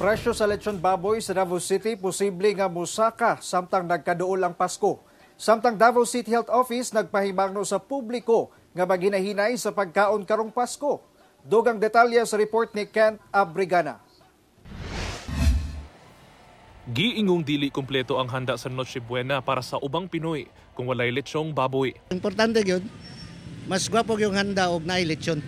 Presyo sa lechon baboy sa Davao City posible nga musaka samtang nagkaduol ang Pasko. Samtang Davao City Health Office nagpahimangno sa publiko nga maginahinay sa pagkaon karong Pasko. Dugang detalye sa report ni Kent Abrigana. Giingong dili kumpleto ang handa sa Noche Buena para sa ubang Pinoy kung walay lechong baboy. Importante yun, mas gwapo yung handa og naay lechon.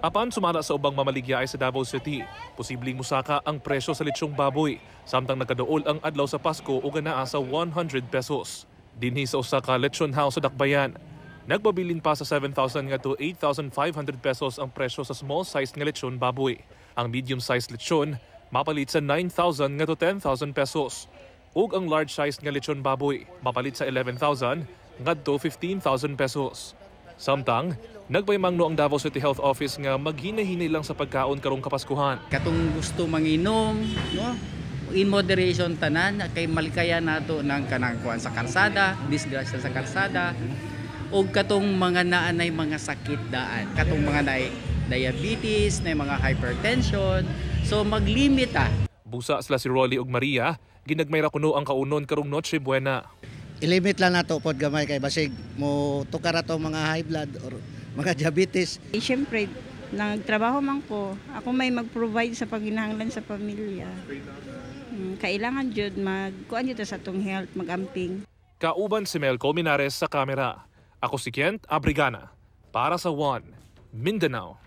Apan sumala sa ubang mamaligyaay sa Davao City, posibleng musaka ang presyo sa lechong baboy samtang nagkaduol ang adlaw sa Pasko o ganaa sa 100 pesos. Dinhi sa usa ka lechon house sa Dakbayan, nagbabilin pa sa 7,000 nga to 8,500 pesos ang presyo sa small size nga lechon baboy. Ang medium size lechon mapalit sa 9,000 nga to 10,000 pesos. Ug ang large size nga lechon baboy mapalit sa 11,000 nga to 15,000 pesos. Samtang, nagpaymangno ang Davao City Health Office nga maghinay-hinay lang sa pagkaon karong Kapaskuhan. Katong gusto manginom, no? In moderation tanan kay malikaya nato ng kanangkuan sa kalsada, disgrasya sa kalsada, o katong mga naanay mga sakit daan, katong mga naay diabetes, na mga hypertension, so maglimit Busa sila si Rolly ug Maria, ginagmayra kuno ang kaunon karong Noche Buena. Ilimit lang nato pod gamay kay basig mo tukar ato mga high blood or mga diabetes. Siyempre, nagtrabaho man ko. Ako may mag-provide sa paghinahanglan sa pamilya. Kailangan jud magkuan jud sa atong health, magamping. Kauban si Mel Colmenares sa kamera. Ako si Kent Abrigana para sa One Mindanao.